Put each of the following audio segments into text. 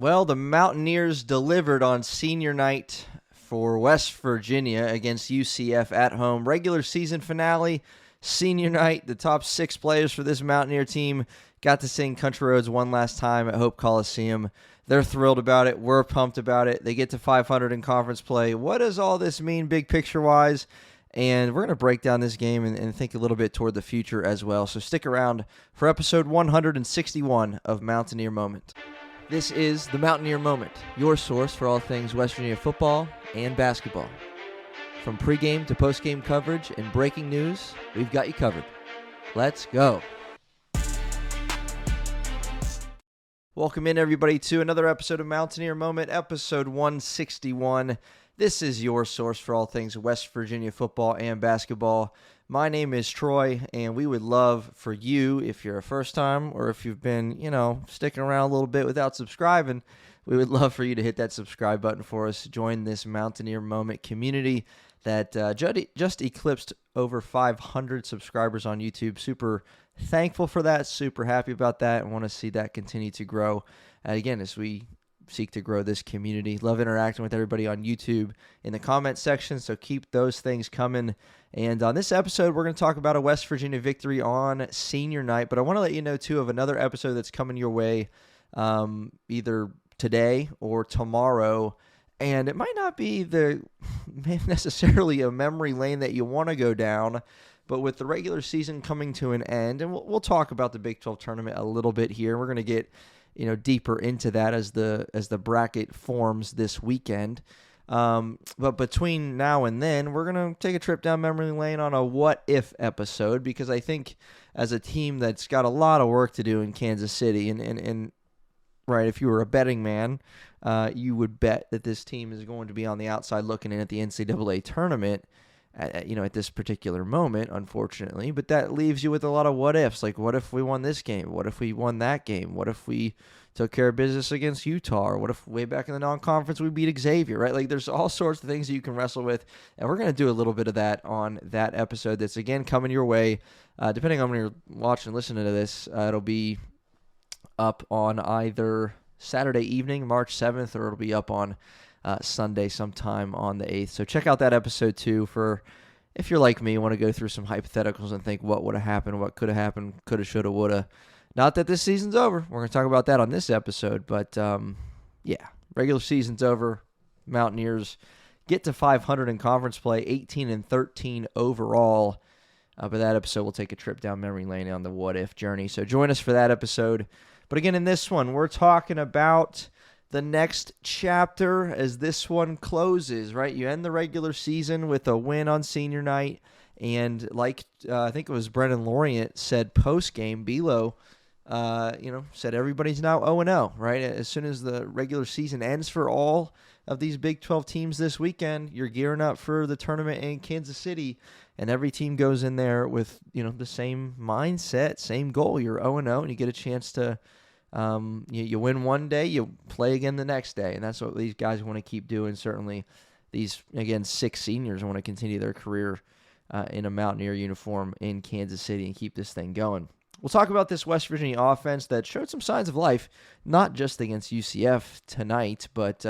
Well, the Mountaineers delivered on senior night for West Virginia against UCF at home. Regular season finale, senior night. The top 6 players for this Mountaineer team got to sing Country Roads one last time at Hope Coliseum. They're thrilled about it. We're pumped about it. They get to 500 in conference play. What does all this mean big picture-wise? And we're going to break down this game and think a little bit toward the future as well. So stick around for episode 161 of Mountaineer Moment. This is the Mountaineer Moment, your source for all things West Virginia football and basketball. From pregame to postgame coverage and breaking news, we've got you covered. Let's go. Welcome in, everybody, to another episode of Mountaineer Moment, episode 161. This is your source for all things West Virginia football and basketball. My name is Troy, and we would love for you, if you're a first time or if you've been, sticking around a little bit without subscribing, we would love for you to hit that subscribe button for us. Join this Mountaineer Moment community that just eclipsed over 500 subscribers on YouTube. Super thankful for that, super happy about that, and want to see that continue to grow. Again, as we seek to grow this community. Love interacting with everybody on YouTube in the comment section, so keep those things coming. And on this episode, we're going to talk about a West Virginia victory on senior night, but I want to let you know, too, of another episode that's coming your way either today or tomorrow, and it might not be necessarily a memory lane that you want to go down, but with the regular season coming to an end, and we'll talk about the Big 12 tournament a little bit here. We're going to get deeper into that as the bracket forms this weekend. But between now and then, we're going to take a trip down memory lane on a what if episode, because I think as a team that's got a lot of work to do in Kansas City, and right, if you were a betting man, you would bet that this team is going to be on the outside looking in at the NCAA tournament at this particular moment, unfortunately. But that leaves you with a lot of what ifs. Like, what if we won this game? What if we won that game? What if we took care of business against Utah? Or what if way back in the non-conference we beat Xavier, right? Like, there's all sorts of things that you can wrestle with. And we're going to do a little bit of that on that episode that's, again, coming your way. Depending on when you're watching and listening to this, it'll be up on either Saturday evening, March 7th, or it'll be up on Sunday sometime on the 8th. So check out that episode too, for if you're like me, want to go through some hypotheticals and think what would have happened, what could have happened, coulda, shoulda, woulda. Not that this season's over. We're going to talk about that on this episode, but regular season's over. Mountaineers get to 500 in conference play, 18-13 overall. But that episode will take a trip down memory lane on the what if journey. So join us for that episode. But again, in this one, we're talking about the next chapter as this one closes, right? You end the regular season with a win on senior night, and like I think it was Brennan Lorient said post-game, Belo, said everybody's now 0-0, right? As soon as the regular season ends for all of these Big 12 teams this weekend, you're gearing up for the tournament in Kansas City, and every team goes in there with, the same mindset, same goal. You're 0-0, and you get a chance to you win one day, you play again the next day, and that's what these guys want to keep doing. Certainly these, again, 6 seniors want to continue their career in a Mountaineer uniform in Kansas City and keep this thing going. We'll talk about this West Virginia offense that showed some signs of life, not just against UCF tonight, but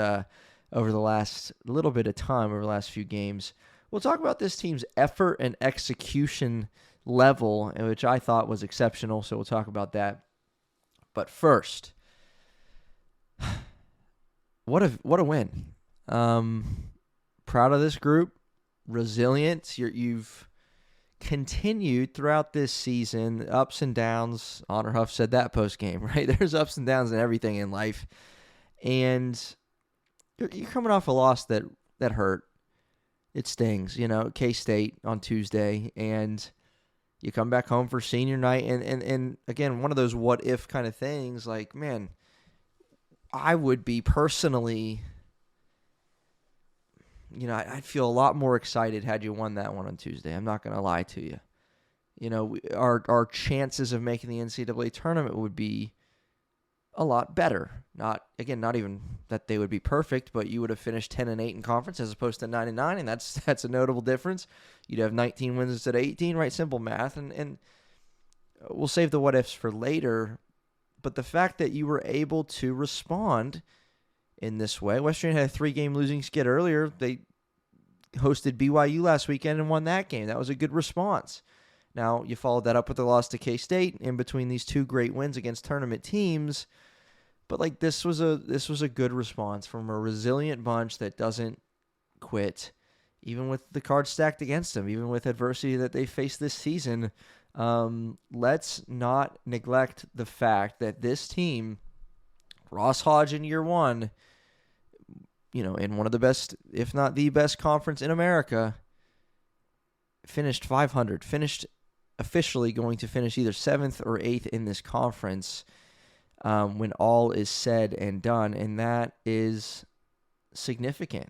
over the last little bit of time, over the last few games. We'll talk about this team's effort and execution level, which I thought was exceptional, so we'll talk about that. But first, what a win. Proud of this group. Resilient. You've continued throughout this season, ups and downs. Honor Huff said that post-game, right? There's ups and downs in everything in life. And you're coming off a loss that hurt. It stings, K-State on Tuesday, and you come back home for senior night, and again, one of those what-if kind of things, like, man, I would be personally, I'd feel a lot more excited had you won that one on Tuesday. I'm not going to lie to you. Our chances of making the NCAA tournament would be a lot better. Not even that they would be perfect, but you would have finished 10-8 in conference as opposed to 9-9, and that's a notable difference. You'd have 19 wins instead of 18, right? Simple math, and we'll save the what ifs for later. But the fact that you were able to respond in this way. West Virginia had a 3-game losing skid earlier. They hosted BYU last weekend and won that game. That was a good response. Now, you followed that up with a loss to K-State in between these 2 great wins against tournament teams. But like this was a good response from a resilient bunch that doesn't quit, even with the cards stacked against them, even with adversity that they faced this season. Let's not neglect the fact that this team, Ross Hodge in year 1, in one of the best, if not the best conference in America, finished 500, officially going to finish either 7th or 8th in this conference when all is said and done, and that is significant.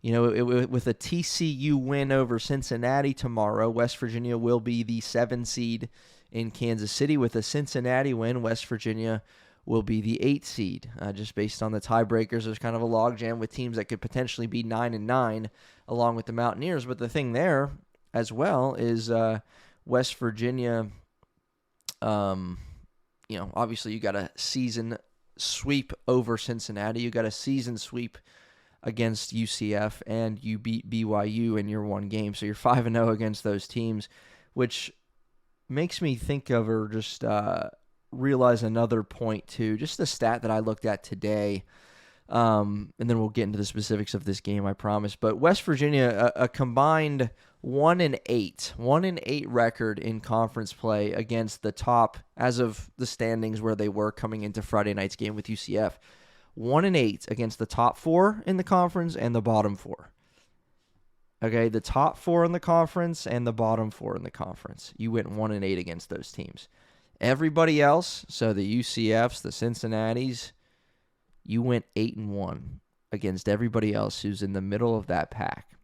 With a TCU win over Cincinnati tomorrow, West Virginia will be the 7 seed in Kansas City. With a Cincinnati win, West Virginia will be the 8 seed. Just based on the tiebreakers, there's kind of a logjam with teams that could potentially be 9-9 along with the Mountaineers. But the thing there as well is West Virginia, obviously you got a season sweep over Cincinnati. You got a season sweep against UCF, and you beat BYU in your 1 game. So you're 5-0 against those teams, which makes me think of or just realize another point too. Just the stat that I looked at today, and then we'll get into the specifics of this game, I promise. But West Virginia, a combined 1-8 record in conference play against the top, as of the standings where they were coming into Friday night's game with UCF. 1-8 against the top 4 in the conference and the bottom 4. Okay, the top 4 in the conference and the bottom 4 in the conference. You went 1-8 against those teams. Everybody else, so the UCFs, the Cincinnatis, you went 8-1 against everybody else who's in the middle of that pack.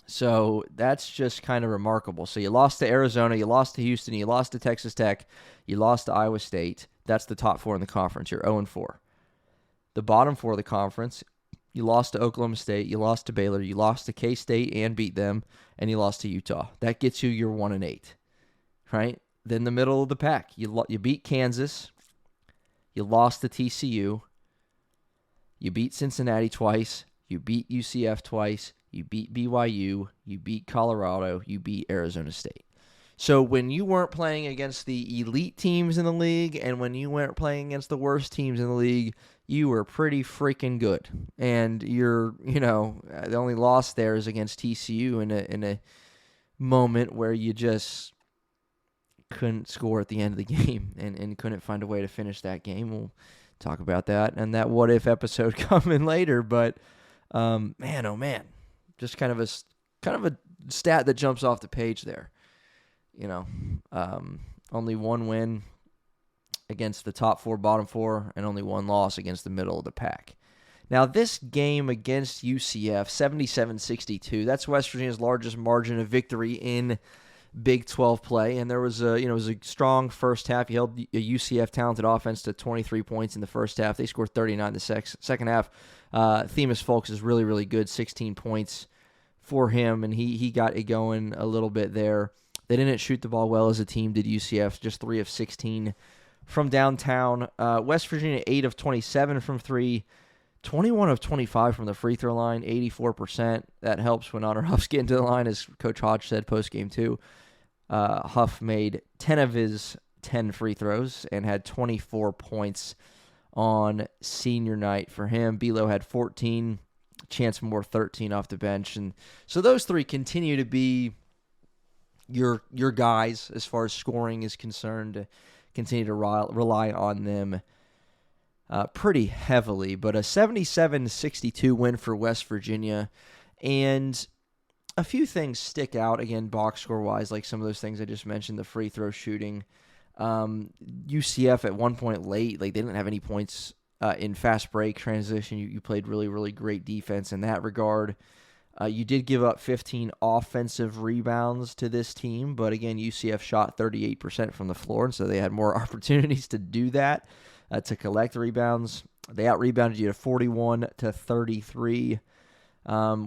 So that's just kind of remarkable. So you lost to Arizona, you lost to Houston, you lost to Texas Tech, you lost to Iowa State. That's the top 4 in the conference. You're 0-4. The bottom 4 of the conference, you lost to Oklahoma State, you lost to Baylor, you lost to K-State and beat them, and you lost to Utah. That gets you your 1-8, right? Then the middle of the pack, you beat Kansas, you lost to TCU, you beat Cincinnati twice, you beat UCF twice, you beat BYU, you beat Colorado, you beat Arizona State. So when you weren't playing against the elite teams in the league and when you weren't playing against the worst teams in the league, you were pretty freaking good. And the only loss there is against TCU in a moment where you just couldn't score at the end of the game and couldn't find a way to finish that game. We'll talk about that and that what if episode coming later. But man, oh man, just kind of a stat that jumps off the page there. Only 1 win against the top 4, bottom 4, and only 1 loss against the middle of the pack. Now, this game against UCF, 77-62, that's West Virginia's largest margin of victory in Big 12 play, and there was it was a strong first half. You held a UCF talented offense to 23 points in the first half. They scored 39 the second half. Themis Folks is really, really good, 16 points for him, and he got it going a little bit there. They didn't shoot the ball well as a team, did UCF, just 3 of 16 from downtown. West Virginia, 8 of 27 from 3, 21 of 25 from the free throw line, 84%. That helps when Honor Huff's getting to the line, as Coach Hodge said post-game too. Huff made 10 of his 10 free throws and had 24 points on senior night for him. Belo had 14, Chance Moore 13 off the bench. And so those 3 continue to be your guys as far as scoring is concerned. Continue to rely on them pretty heavily. But a 77-62 win for West Virginia. And a few things stick out, again, box score-wise, like some of those things I just mentioned, the free throw shooting. UCF at one point late, they didn't have any points in fast break transition. You played really, really great defense in that regard. You did give up 15 offensive rebounds to this team, but again, UCF shot 38% from the floor, and so they had more opportunities to do that, to collect rebounds. They out-rebounded you to 41-33.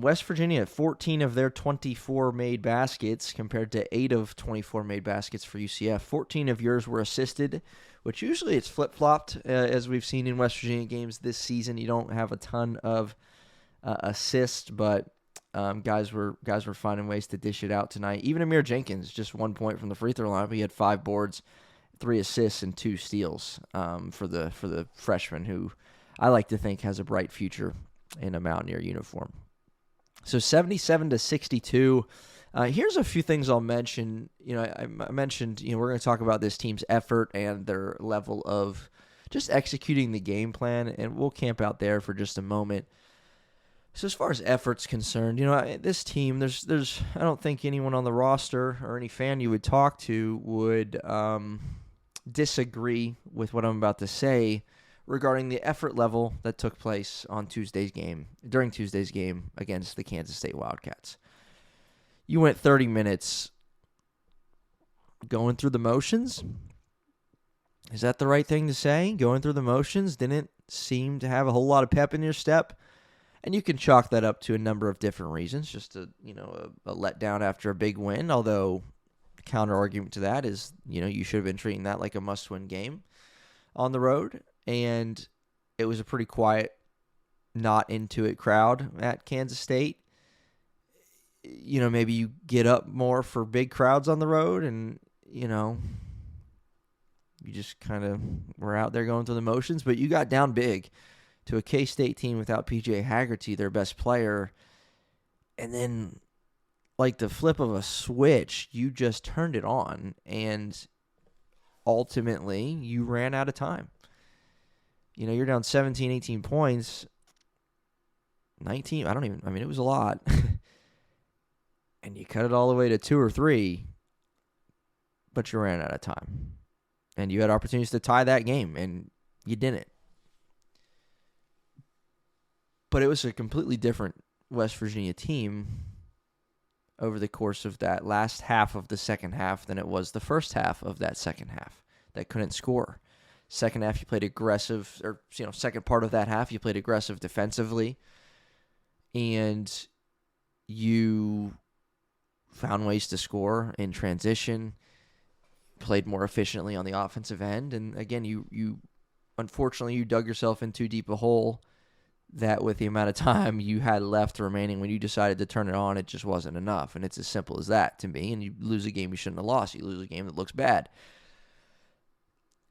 West Virginia at 14 of their 24 made baskets compared to 8 of 24 made baskets for UCF. 14 of yours were assisted, which usually it's flip-flopped, as we've seen in West Virginia games this season. You don't have a ton of assists, but guys were finding ways to dish it out tonight. Even Amir Jenkins, just 1 point from the free throw line, but he had 5 boards, 3 assists, and 2 steals for the freshman, who I like to think has a bright future in a Mountaineer uniform. So 77-62. Here's a few things I'll mention. I mentioned, we're going to talk about this team's effort and their level of just executing the game plan, and we'll camp out there for just a moment. So as far as effort's concerned, this team, there's I don't think anyone on the roster or any fan you would talk to would disagree with what I'm about to say regarding the effort level that took place on during Tuesday's game against the Kansas State Wildcats. You went 30 minutes going through the motions. Is that the right thing to say? Going through the motions didn't seem to have a whole lot of pep in your step. And you can chalk that up to a number of different reasons, just a letdown after a big win, although the counter argument to that is, you should have been treating that like a must-win game on the road. And it was a pretty quiet, not into it crowd at Kansas State. Maybe you get up more for big crowds on the road, and, you just kind of were out there going through the motions, but you got down big to a K-State team without P.J. Haggerty, their best player, and then, like the flip of a switch, you just turned it on, and ultimately, you ran out of time. You're down 17, 18 points, 19, it was a lot, and you cut it all the way to 2 or 3, but you ran out of time, and you had opportunities to tie that game, and you didn't. But it was a completely different West Virginia team over the course of that last half of the second half than it was the first half of that second half that couldn't score. Second half, you played aggressive, or, second part of that half, you played aggressive defensively, and you found ways to score in transition, played more efficiently on the offensive end, and again, you unfortunately, you dug yourself in too deep a hole that with the amount of time you had left remaining when you decided to turn it on, it just wasn't enough. And it's as simple as that to me. And you lose a game you shouldn't have lost. You lose a game that looks bad.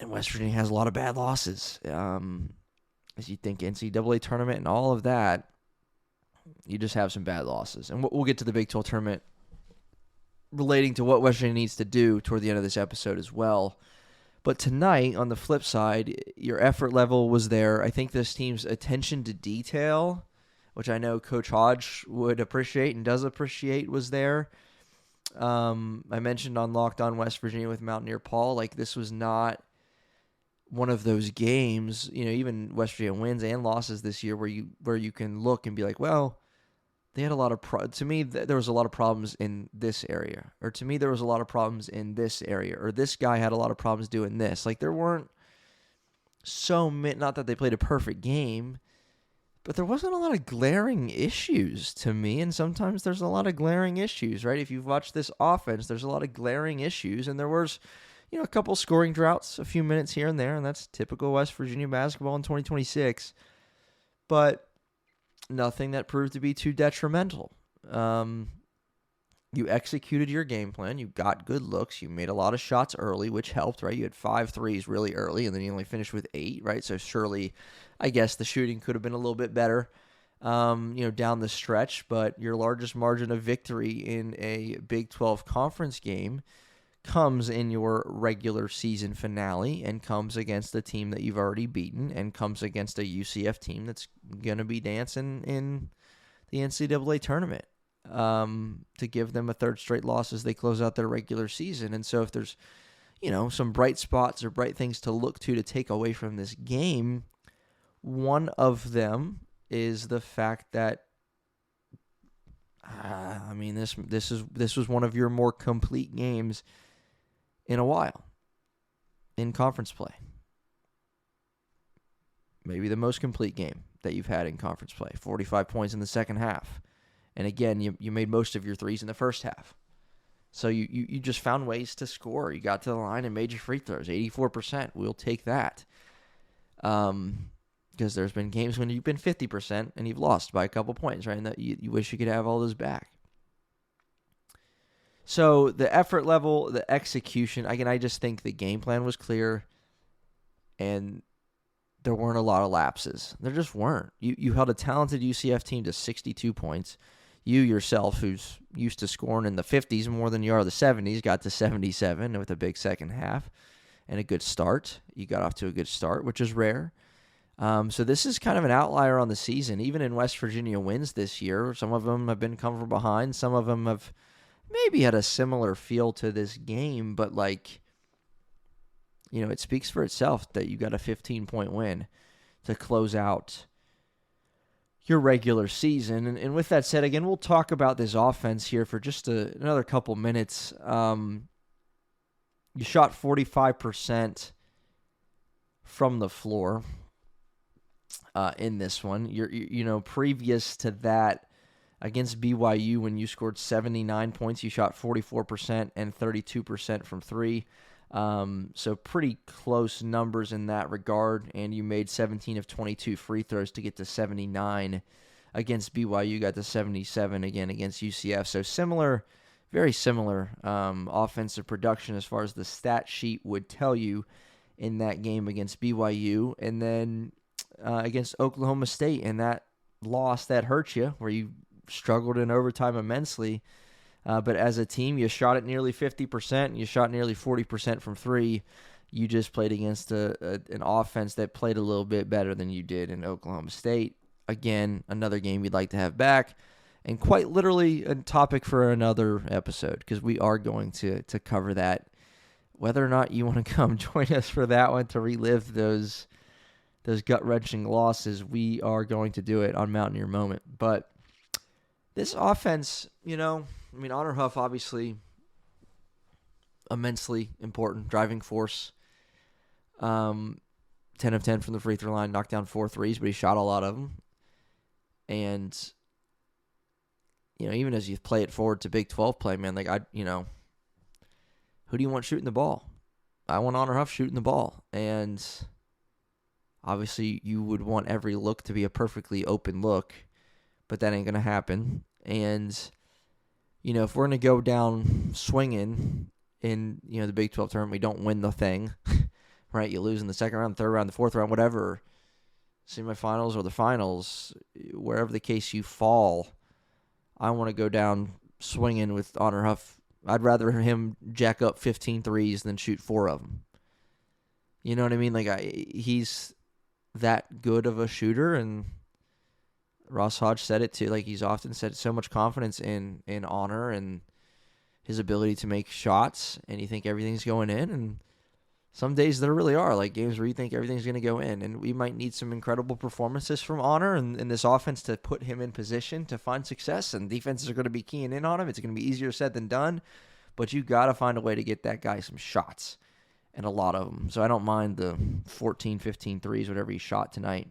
And West Virginia has a lot of bad losses. As you think NCAA tournament and all of that, you just have some bad losses. And we'll get to the Big 12 tournament relating to what West Virginia needs to do toward the end of this episode as well. But tonight, on the flip side, your effort level was there. I think this team's attention to detail, which I know Coach Hodge would appreciate and does appreciate, was there. I mentioned on Locked On West Virginia with Mountaineer Paul, this was not one of those games, even West Virginia wins and losses this year where you can look and be like, well, they had a lot of to me, there was a lot of problems in this area. Or to me, there was a lot of problems in this area. Or this guy had a lot of problems doing this. There weren't so many, not that they played a perfect game, but there wasn't a lot of glaring issues to me. And sometimes there's a lot of glaring issues, right? If you've watched this offense, there's a lot of glaring issues. And there was, a couple scoring droughts, a few minutes here and there. And that's typical West Virginia basketball in 2026. But nothing that proved to be too detrimental. You executed your game plan. You got good looks. You made a lot of shots early, which helped, right? You had 5 threes really early, and then you only finished with 8, right? So surely, I guess the shooting could have been a little bit better, down the stretch. But your largest margin of victory in a Big 12 conference game comes in your regular season finale and comes against a team that you've already beaten and comes against a UCF team that's going to be dancing in the NCAA tournament to give them a third straight loss as they close out their regular season. And so if there's, some bright spots or bright things to look to take away from this game, one of them is the fact that this was one of your more complete games in a while in conference play. Maybe the most complete game that you've had in conference play. 45 points in the second half. And again, you made most of your threes in the first half. So you just found ways to score. You got to the line and made your free throws. 84%. We'll take that. Because there's been games when you've been 50% and you've lost by a couple points, right? And that you wish you could have all those back. So the effort level, the execution, again, I just think the game plan was clear and there weren't a lot of lapses. There just weren't. You held a talented UCF team to 62 points. You yourself, who's used to scoring in the 50s more than you are the 70s, got to 77 with a big second half and a good start. You got off to a good start, which is rare. So this is kind of an outlier on the season. Even in West Virginia wins this year, some of them have been come from behind. Some of them have maybe had a similar feel to this game, but it speaks for itself that you got a 15-point win to close out your regular season. And with that said, again, we'll talk about this offense here for just another couple minutes. You shot 45% from the floor in this one. You're previous to that, against BYU, when you scored 79 points, you shot 44% and 32% from three. So pretty close numbers in that regard, and you made 17 of 22 free throws to get to 79 against BYU. You got to 77 again against UCF. So similar, very similar offensive production as far as the stat sheet would tell you in that game against BYU. And then against Oklahoma State, and that loss that hurt you, where you struggled in overtime immensely. But as a team, you shot at nearly 50%. You shot nearly 40% from three. You just played against an offense that played a little bit better than you did in Oklahoma State. Again, another game you'd like to have back. And quite literally a topic for another episode, because we are going to cover that. Whether or not you want to come join us for that one to relive those gut-wrenching losses, we are going to do it on Mountaineer Moment. But this offense, Honor Huff, obviously, immensely important driving force. 10 of 10 from the free throw line, knocked down 4 threes, but he shot a lot of them. And, even as you play it forward to Big 12 play, man, who do you want shooting the ball? I want Honor Huff shooting the ball. And obviously you would want every look to be a perfectly open look, but that ain't going to happen. And, if we're going to go down swinging in, the Big 12 tournament, we don't win the thing, right? You lose in the second round, third round, the fourth round, whatever, semifinals or the finals, wherever the case you fall, I want to go down swinging with Honor Huff. I'd rather him jack up 15 threes than shoot 4 of them. You know what I mean? He's that good of a shooter, and Ross Hodge said it too. He's often said so much confidence in Honor and his ability to make shots, and you think everything's going in. And some days there really are, games where you think everything's going to go in. And we might need some incredible performances from Honor and this offense to put him in position to find success. And defenses are going to be keying in on him. It's going to be easier said than done. But you got to find a way to get that guy some shots, and a lot of them. So I don't mind the 14, 15 threes, whatever he shot tonight.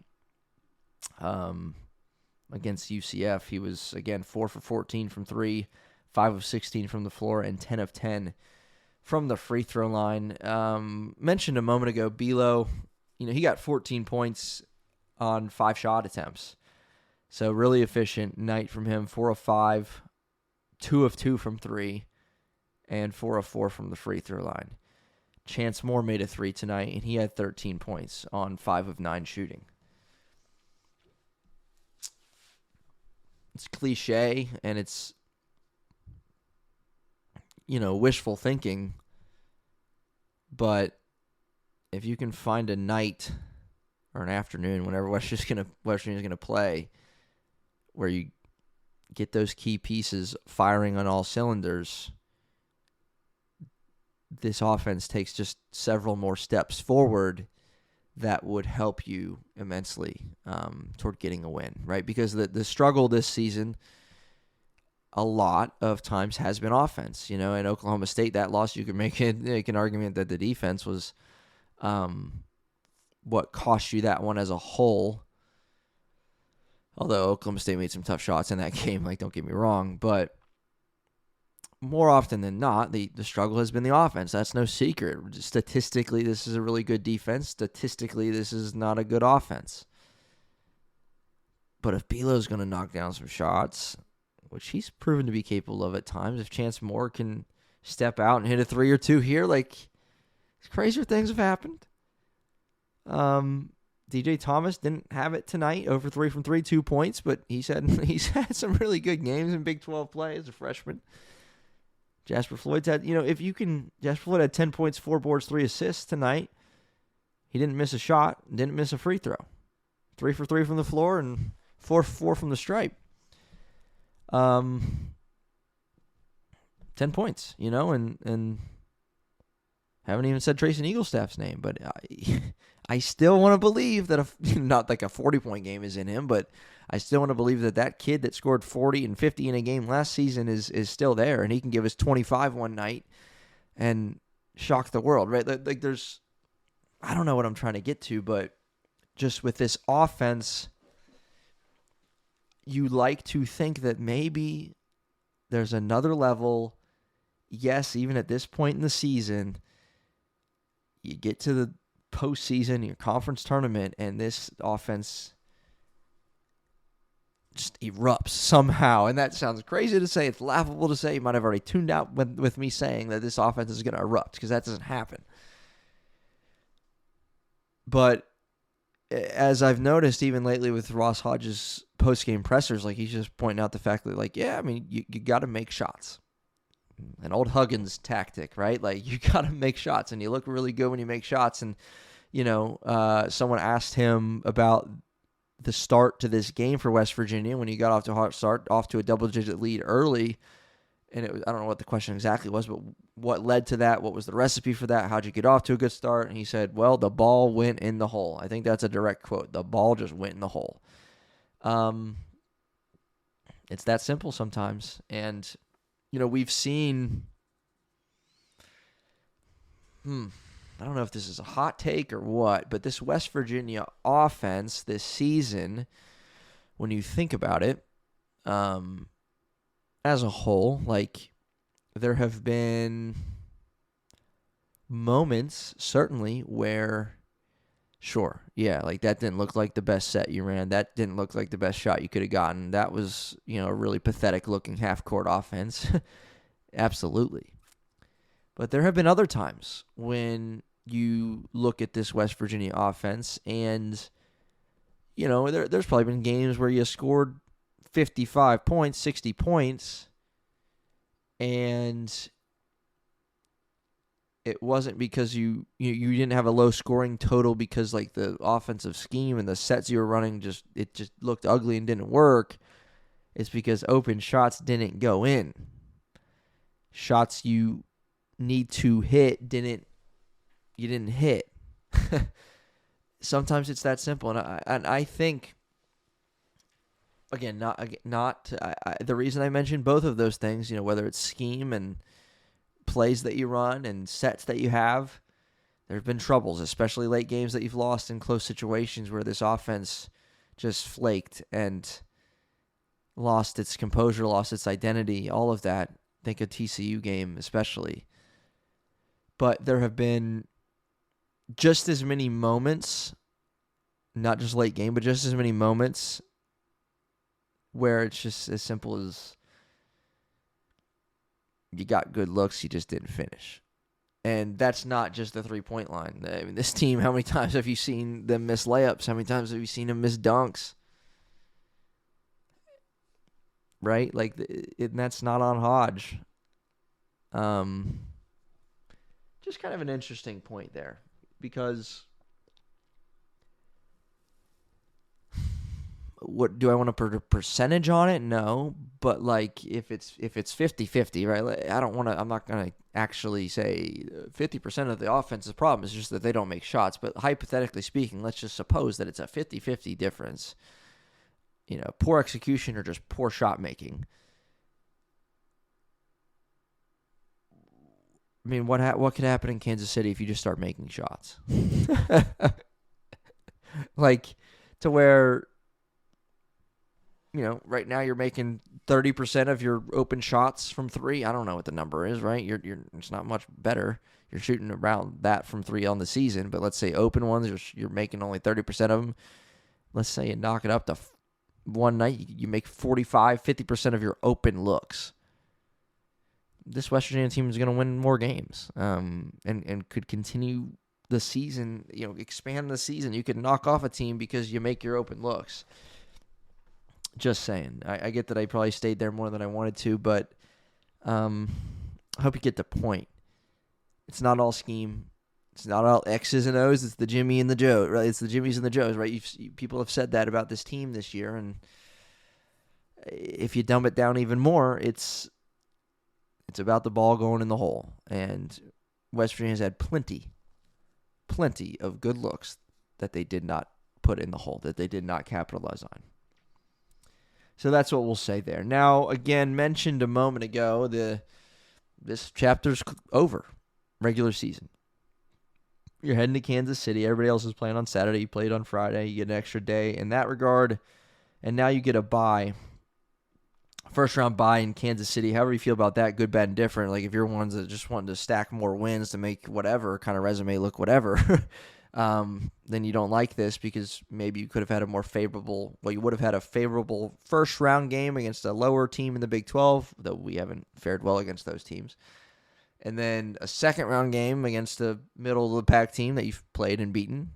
Against UCF, he was, again, 4 for 14 from 3, 5 of 16 from the floor, and 10 of 10 from the free throw line. Mentioned a moment ago, Belo, he got 14 points on 5 shot attempts. So really efficient night from him, 4 of 5, 2 of 2 from 3, and 4 of 4 from the free throw line. Chance Moore made a 3 tonight, and he had 13 points on 5 of 9 shooting. It's cliche, and it's, wishful thinking. But if you can find a night or an afternoon, whenever West Virginia's gonna play, where you get those key pieces firing on all cylinders, this offense takes just several more steps forward that would help you immensely toward getting a win, right? Because the struggle this season, a lot of times, has been offense. In Oklahoma State, that loss, you could make an argument that the defense was what cost you that one as a whole. Although Oklahoma State made some tough shots in that game, don't get me wrong. But more often than not, the struggle has been the offense. That's no secret. Statistically, this is a really good defense. Statistically, this is not a good offense. But if Belo's going to knock down some shots, which he's proven to be capable of at times, if Chance Moore can step out and hit a 3 or 2 here, like, crazier things have happened. DJ Thomas didn't have it tonight, over 3 from 3, 2 points, but he's had some really good games in Big 12 play as a freshman. Jasper Floyd's had, Jasper Floyd had 10 points, 4 boards, 3 assists tonight. He didn't miss a shot, didn't miss a free throw. 3 for 3 from the floor and 4 for 4 from the stripe. 10 points, and haven't even said Trayson Eaglestaff's name, but I still want to believe that not like a 40-point game is in him, but I still want to believe that kid that scored 40 and 50 in a game last season is still there, and he can give us 25 one night and shock the world, right? Like I don't know what I'm trying to get to, but just with this offense, you like to think that maybe there's another level. Yes, even at this point in the season, you get to the postseason, your conference tournament, and this offense just erupts somehow. And that sounds crazy to say. It's laughable to say. You might have already tuned out with me saying that this offense is going to erupt, because that doesn't happen. But as I've noticed even lately with Ross Hodges' post-game pressers, like, he's just pointing out the fact that, you got to make shots. An old Huggins tactic, right? Like, you got to make shots, and you look really good when you make shots. And, someone asked him about the start to this game for West Virginia when he got off to a hot start, off to a double-digit lead early. And I don't know what the question exactly was, but what led to that? What was the recipe for that? How'd you get off to a good start? And he said, well, the ball went in the hole. I think that's a direct quote. The ball just went in the hole. It's that simple sometimes. And, we've seen, I don't know if this is a hot take or what, but this West Virginia offense this season, when you think about it, as a whole, like, there have been moments, certainly, where, sure, yeah, like, that didn't look like the best set you ran. That didn't look like the best shot you could have gotten. That was, a really pathetic-looking half-court offense. Absolutely. But there have been other times when you look at this West Virginia offense and, there's probably been games where you scored 55 points, 60 points, and it wasn't because you didn't have a low scoring total because, like, the offensive scheme and the sets you were running just looked ugly and didn't work. It's because open shots didn't go in. Shots you need to hit you didn't hit. Sometimes it's that simple, and I think, again, the reason I mentioned both of those things, whether it's scheme and plays that you run and sets that you have, there have been troubles, especially late games that you've lost in close situations where this offense just flaked and lost its composure, lost its identity, all of that. Think a TCU game especially. But there have been just as many moments, not just late game, but just as many moments where it's just as simple as you got good looks, you just didn't finish. And that's not just the three-point line. I mean, this team, how many times have you seen them miss layups? How many times have you seen them miss dunks? Right? Like, and that's not on Hodge. Just kind of an interesting point there, because what do I want to put a percentage on it? No, but like if it's 50-50, right? Like, I'm not going to actually say 50% of the offense's problem is just that they don't make shots, but hypothetically speaking, let's just suppose that it's a 50-50 difference. Poor execution or just poor shot making. I mean, what could happen in Kansas City if you just start making shots? Like, to where right now you're making 30% of your open shots from three. I don't know what the number is, right? It's not much better. You're shooting around that from three on the season, but let's say open ones, you're making only 30% of them. Let's say you knock it up to one night, you make 45, 50% of your open looks. This West Virginia team is going to win more games and could continue the season, expand the season. You could knock off a team because you make your open looks. Just saying. I get that I probably stayed there more than I wanted to, but I hope you get the point. It's not all scheme. It's not all X's and O's. It's the Jimmy and the Joe, right? It's the Jimmys and the Joes, right? People have said that about this team this year, and if you dumb it down even more, it's about the ball going in the hole. And West Virginia's had plenty of good looks that they did not put in the hole, that they did not capitalize on. So that's what we'll say there. Now, again, mentioned a moment ago, this chapter's over, regular season. You're heading to Kansas City. Everybody else is playing on Saturday. You played on Friday. You get an extra day in that regard. And now you get a bye. First round bye in Kansas City. However you feel about that, good, bad, and different. Like if you're ones that just wanting to stack more wins to make whatever kind of resume look whatever, then you don't like this because maybe you could have had a more favorable, you would have had a favorable first round game against a lower team in the Big 12, though we haven't fared well against those teams. And then a second round game against a middle of the pack team that you've played and beaten.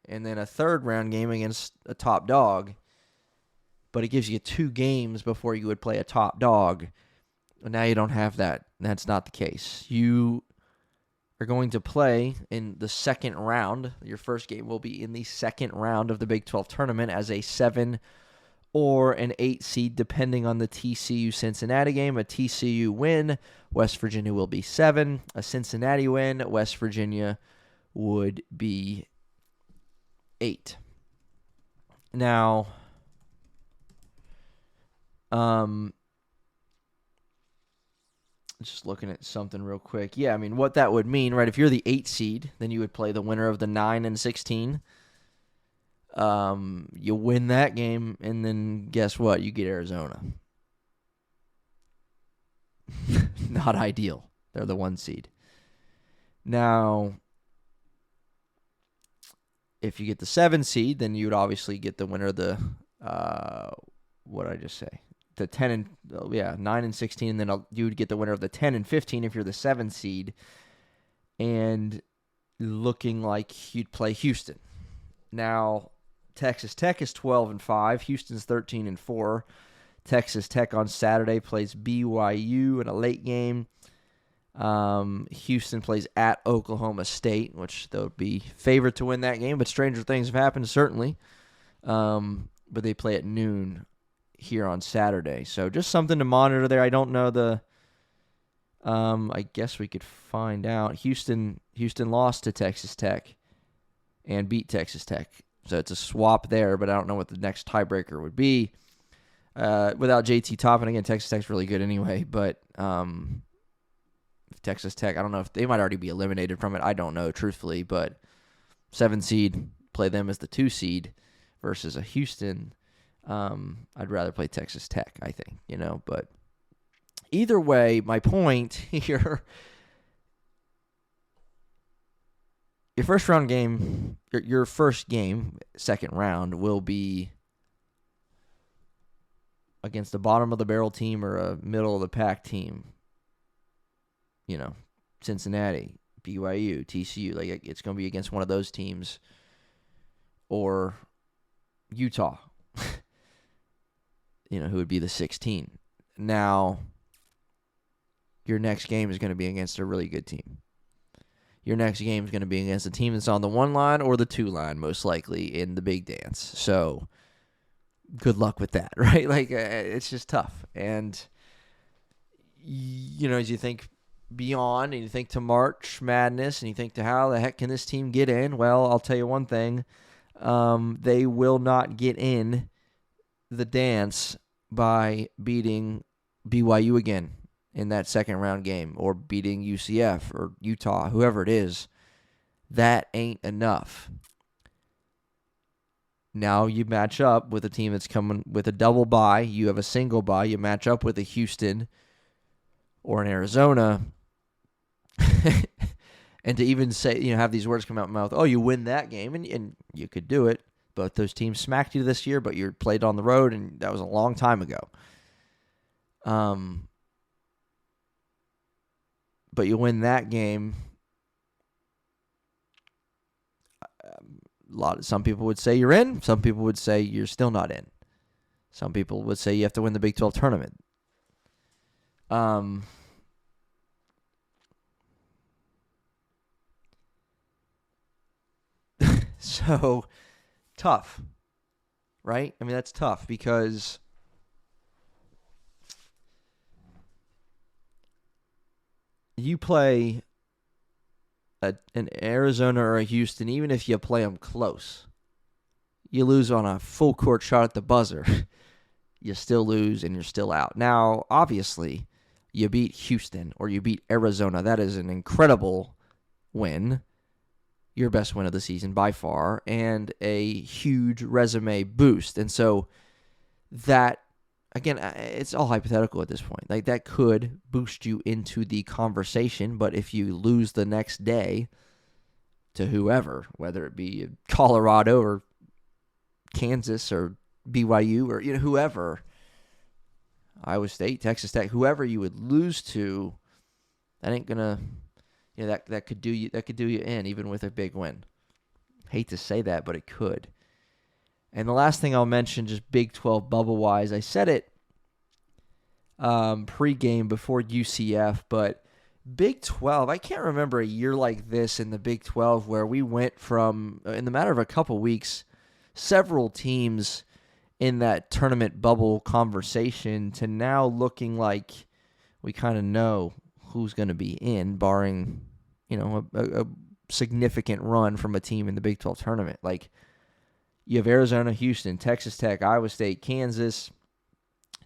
And then a third round game against a top dog. But it gives you 2 games before you would play a top dog. And now you don't have that. That's not the case. You are going to play in the second round. Your first game will be in the second round of the Big 12 tournament as a 7 or an 8 seed, depending on the TCU-Cincinnati game. A TCU win, West Virginia will be 7. A Cincinnati win, West Virginia would be 8. Now, just looking at something real quick. Yeah, I mean, what that would mean, right? If you're the 8 seed, then you would play the winner of the 9 and 16. You win that game, and then guess what? You get Arizona. Not ideal. They're the 1 seed. Now, if you get the 7 seed, then you would obviously get the winner of the, what did I just say? The 9 and 16, and then you would get the winner of the 10 and 15 if you're the 7 seed, and looking like you'd play Houston. Now, Texas Tech is 12-5. Houston's 13-4. Texas Tech on Saturday plays BYU in a late game. Houston plays at Oklahoma State, which they would be favored to win that game, but stranger things have happened, certainly. But they play at noon here on Saturday. So just something to monitor there. I don't know I guess we could find out. Houston lost to Texas Tech and beat Texas Tech. So it's a swap there, but I don't know what the next tiebreaker would be. Without JT Toppin, again, Texas Tech's really good anyway, but Texas Tech, I don't know if they might already be eliminated from it. I don't know, truthfully, but 7 seed, play them as the 2 seed versus a Houston. I'd rather play Texas Tech, I think, but either way, my point here, your first round game, your first game, second round, will be against a bottom of the barrel team or a middle of the pack team. Cincinnati, BYU, TCU, like it's going to be against one of those teams, or Utah, who would be the 16. Now, your next game is going to be against a really good team. Your next game is going to be against a team that's on the 1 line or the 2 line, most likely, in the big dance. So, good luck with that, right? It's just tough. And, as you think beyond and you think to March Madness and you think to how the heck can this team get in? Well, I'll tell you one thing. They will not get in the dance by beating BYU again in that second round game or beating UCF or Utah, whoever it is. That ain't enough. Now you match up with a team that's coming with a double bye. You have a single bye. You match up with a Houston or an Arizona. And to even say, have these words come out of my mouth, oh, you win that game, and you could do it. Both those teams smacked you this year, but you played on the road, and that was a long time ago. But you win that game. Some people would say you're in. Some people would say you're still not in. Some people would say you have to win the Big 12 tournament. So tough, right? I mean, that's tough because you play an Arizona or a Houston, even if you play them close, you lose on a full court shot at the buzzer. You still lose and you're still out. Now, obviously, you beat Houston or you beat Arizona. That is an incredible win. Your best win of the season by far, and a huge resume boost. And so that, again, it's all hypothetical at this point. Like, that could boost you into the conversation, but if you lose the next day to whoever, whether it be Colorado or Kansas or BYU or whoever, Iowa State, Texas Tech, whoever you would lose to, that ain't gonna, that could do you in, even with a big win. Hate to say that, but it could. And the last thing I'll mention, just Big 12 bubble-wise, I said it pre-game before UCF, but Big 12, I can't remember a year like this in the Big 12 where we went from, in the matter of a couple weeks, several teams in that tournament bubble conversation to now looking like we kind of know who's going to be in, barring, a significant run from a team in the Big 12 tournament. Like, you have Arizona, Houston, Texas Tech, Iowa State, Kansas,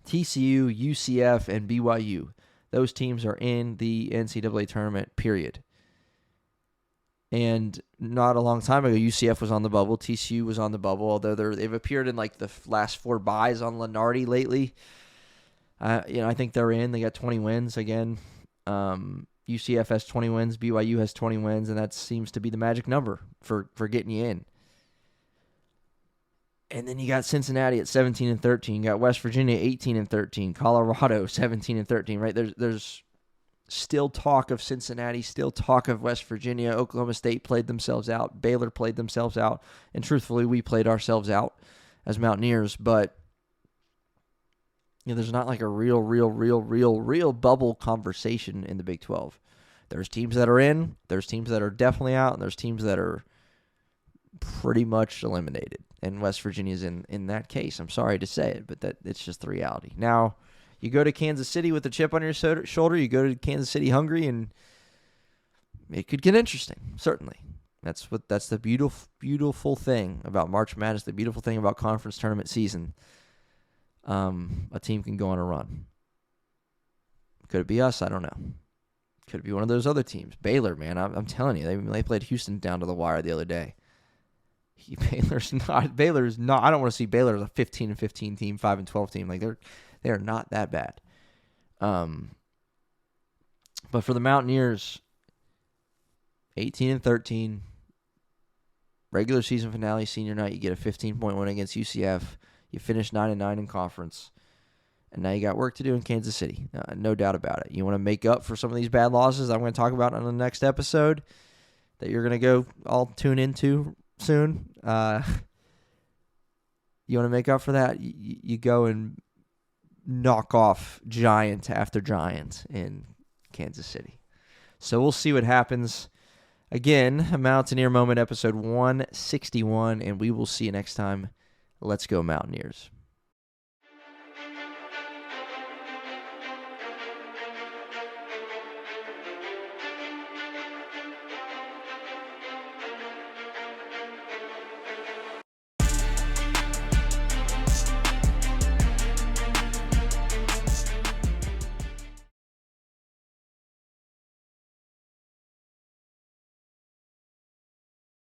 TCU, UCF, and BYU. Those teams are in the NCAA tournament, period. And not a long time ago, UCF was on the bubble. TCU was on the bubble, although they've appeared in like the last 4 byes on Lenardi lately. I think they're in. They got 20 wins again. UCF has 20 wins. BYU has 20 wins, and that seems to be the magic number for getting you in. And then you got Cincinnati at 17-13. You got West Virginia 18-13. Colorado 17-13. Right? There's still talk of Cincinnati, still talk of West Virginia. Oklahoma State played themselves out. Baylor played themselves out. And truthfully, we played ourselves out as Mountaineers. But there's not like a real bubble conversation in the Big 12. There's teams that are in, there's teams that are definitely out, and there's teams that are pretty much eliminated. And West Virginia's in that case. I'm sorry to say it, but it's just the reality. Now, you go to Kansas City with a chip on your shoulder, you go to Kansas City hungry, and it could get interesting, certainly. That's the beautiful thing about March Madness, the beautiful thing about conference tournament season. A team can go on a run. Could it be us? I don't know. Could it be one of those other teams? Baylor, man, I'm telling you, they played Houston down to the wire the other day. Baylor's not. I don't want to see Baylor as a 15-15 team, 5-12 team. Like they are not that bad. But for the Mountaineers, 18-13, regular season finale, senior night, you get a 15-point win against UCF. You finish 9-9 in conference, and now you got work to do in Kansas City. No doubt about it. You want to make up for some of these bad losses I'm going to talk about on the next episode that you're going to go all tune into soon. You want to make up for that? You go and knock off giant after giant in Kansas City. So we'll see what happens. Again, a Mountaineer Moment, episode 161, and we will see you next time. Let's go Mountaineers.